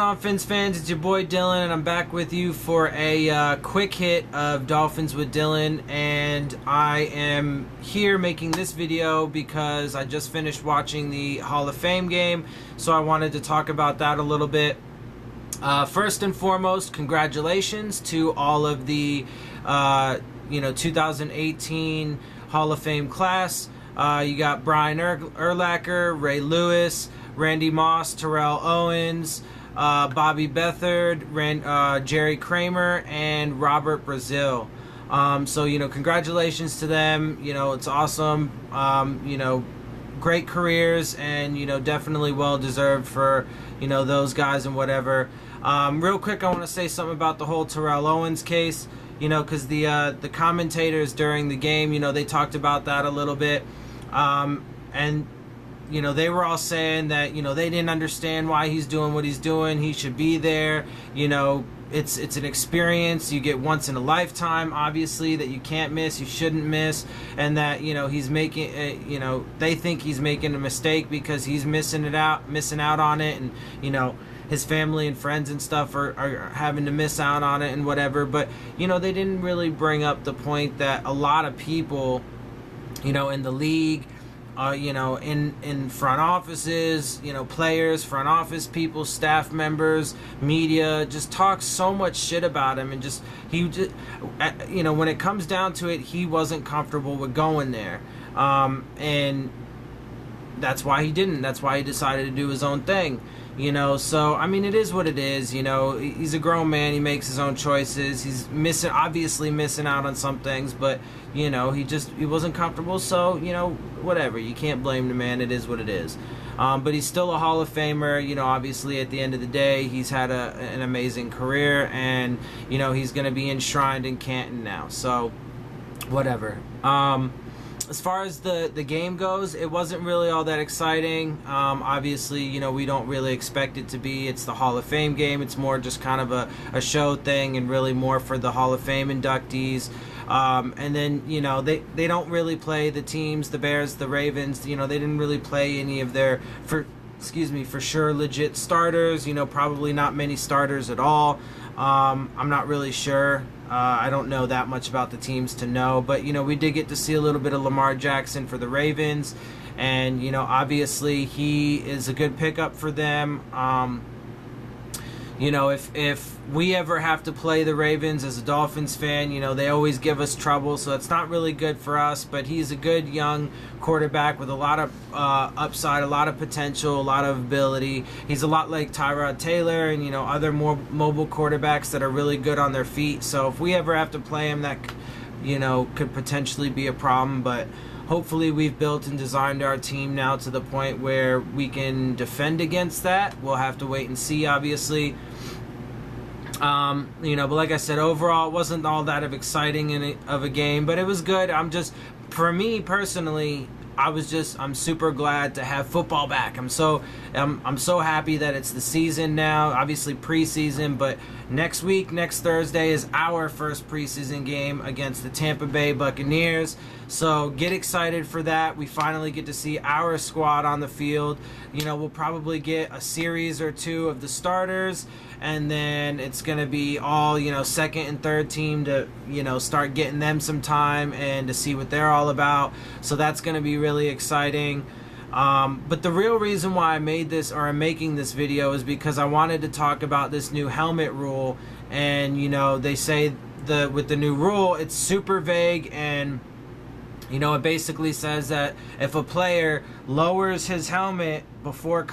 on, Fins fans? It's your boy Dillon, and I'm back with you for a quick hit of Dolphins with Dillon. And I am here making this video because I just finished watching the Hall of Fame game, so I wanted to talk about that a little bit. First and foremost, congratulations to all of the 2018 Hall of Fame class. You got Brian Urlacher, Ray Lewis, Randy Moss, Terrell Owens, Bobby Beathard, Jerry Kramer, and Robert Brazil. So, congratulations to them. It's awesome. Great careers, and, definitely well-deserved for, those guys and whatever. Real quick, I want to say something about the whole Terrell Owens case, because the commentators during the game, they talked about that a little bit. And they were all saying that, they didn't understand why he's doing what he's doing. He should be there. It's an experience you get once in a lifetime, obviously, that you can't miss, you shouldn't miss, and that, he's making, they think he's making a mistake because he's missing out on it, and, his family and friends and stuff are having to miss out on it and whatever. But, they didn't really bring up the point that a lot of people, in the league, in front offices, players, front office people, staff members, media, just talk so much shit about him, and when it comes down to it, he wasn't comfortable with going there, and that's why he didn't. That's why he decided to do his own thing. So, I mean, it is what it is. He's a grown man. He makes his own choices. He's obviously missing out on some things, but, he wasn't comfortable. So, whatever. You can't blame the man. It is what it is. But he's still a Hall of Famer. Obviously, at the end of the day, he's had an amazing career, and, he's going to be enshrined in Canton now. So, whatever. As far as the game goes, it wasn't really all that exciting. Obviously, we don't really expect it to be. It's the Hall of Fame game. It's more just kind of a show thing, and really more for the Hall of Fame inductees. And then, they don't really play the teams, the Bears, the Ravens. They didn't really play any of their, for sure, legit starters. Probably not many starters at all. I'm not really sure. I don't know that much about the teams to know, but we did get to see a little bit of Lamar Jackson for the Ravens, and obviously he is a good pickup for them. If we ever have to play the Ravens as a Dolphins fan, they always give us trouble, so it's not really good for us. But he's a good young quarterback with a lot of upside, a lot of potential, a lot of ability. He's a lot like Tyrod Taylor and, other more mobile quarterbacks that are really good on their feet. So if we ever have to play him, that, could potentially be a problem. But hopefully we've built and designed our team now to the point where we can defend against that. We'll have to wait and see, obviously. But like I said, overall, it wasn't all that exciting of a game, but it was good. For me personally, I'm super glad to have football back. I'm so happy that it's the season now, obviously preseason, but next Thursday is our first preseason game against the Tampa Bay Buccaneers. So get excited for that. We finally get to see our squad on the field. We'll probably get a series or two of the starters, and then it's going to be all, second and third team to, start getting them some time and to see what they're all about. So that's going to be really exciting. But the real reason why I made this, or I'm making this video, is because I wanted to talk about this new helmet rule. And, they say with the new rule, it's super vague, and it basically says that if a player lowers his helmet before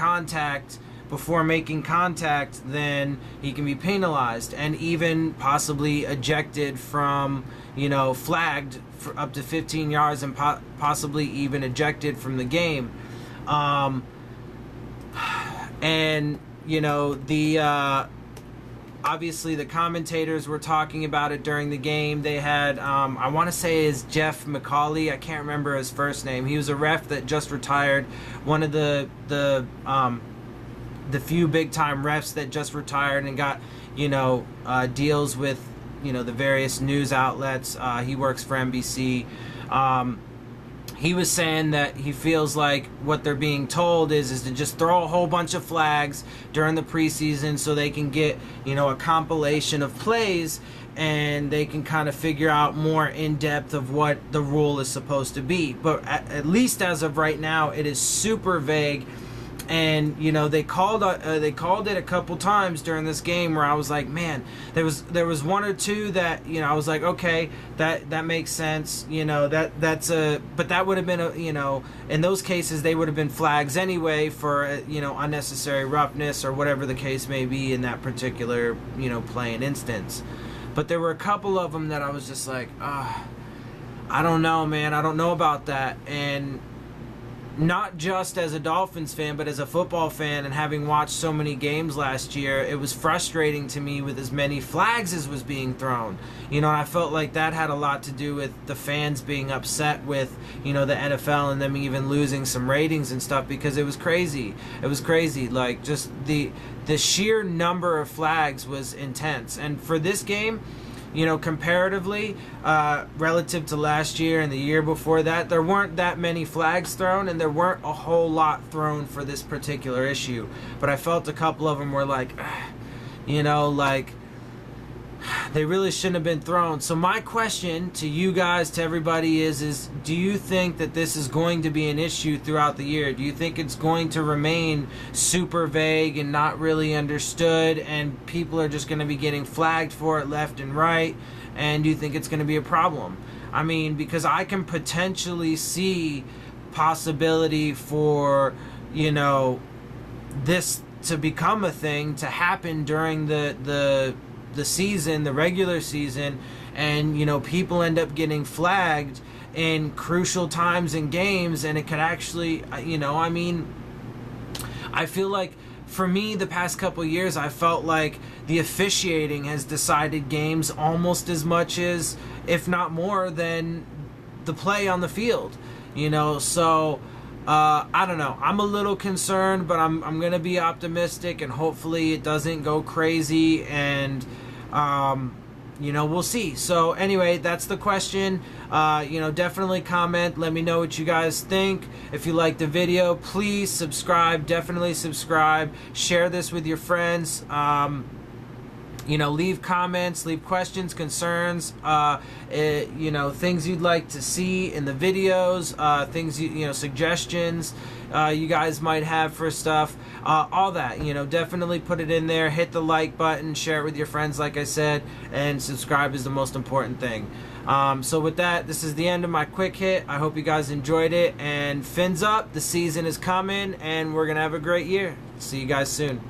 making contact, then he can be penalized and even possibly ejected from, flagged for up to 15 yards and possibly even ejected from the game. Obviously the commentators were talking about it during the game. They had, I want to say is Jeff McCauley. I can't remember his first name. He was a ref that just retired. One of the few big-time refs that just retired and got, deals with, the various news outlets. He works for NBC. he was saying that he feels like what they're being told is to just throw a whole bunch of flags during the preseason so they can get, a compilation of plays, and they can kind of figure out more in depth of what the rule is supposed to be. But at least as of right now, it is super vague. And they called it a couple times during this game where I was like, man, there was one or two that I was like, okay, that makes sense, but that would have been in those cases they would have been flags anyway for unnecessary roughness or whatever the case may be in that particular play and instance. But there were a couple of them that I was just like, I don't know, man, I don't know about that. And not just as a Dolphins fan, but as a football fan, and having watched so many games last year, it was frustrating to me with as many flags as was being thrown. And I felt like that had a lot to do with the fans being upset with, the NFL and them even losing some ratings and stuff, because it was crazy. It was crazy. Like, just the sheer number of flags was intense. And for this game, comparatively, relative to last year and the year before that, there weren't that many flags thrown, and there weren't a whole lot thrown for this particular issue. But I felt a couple of them were like, they really shouldn't have been thrown. So my question to you guys, to everybody is do you think that this is going to be an issue throughout the year? Do you think it's going to remain super vague and not really understood, and people are just going to be getting flagged for it left and right? And do you think it's going to be a problem? I mean, because I can potentially see possibility for, this to become a thing, to happen during the season, the regular season, and people end up getting flagged in crucial times in games, and it could actually, I feel like for me the past couple years, I felt like the officiating has decided games almost as much as, if not more, than the play on the field. So I don't know. I'm a little concerned, but I'm going to be optimistic, and hopefully it doesn't go crazy, and we'll see. So anyway, that's the question. Definitely comment. Let me know what you guys think. If you like the video, please subscribe. Definitely subscribe. Share this with your friends. Leave comments, leave questions, concerns, things you'd like to see in the videos, things, suggestions you guys might have for stuff, all that, definitely put it in there. Hit the like button, share it with your friends, like I said, and subscribe is the most important thing. So with that, this is the end of my quick hit. I hope you guys enjoyed it, and fins up, the season is coming, and we're going to have a great year. See you guys soon.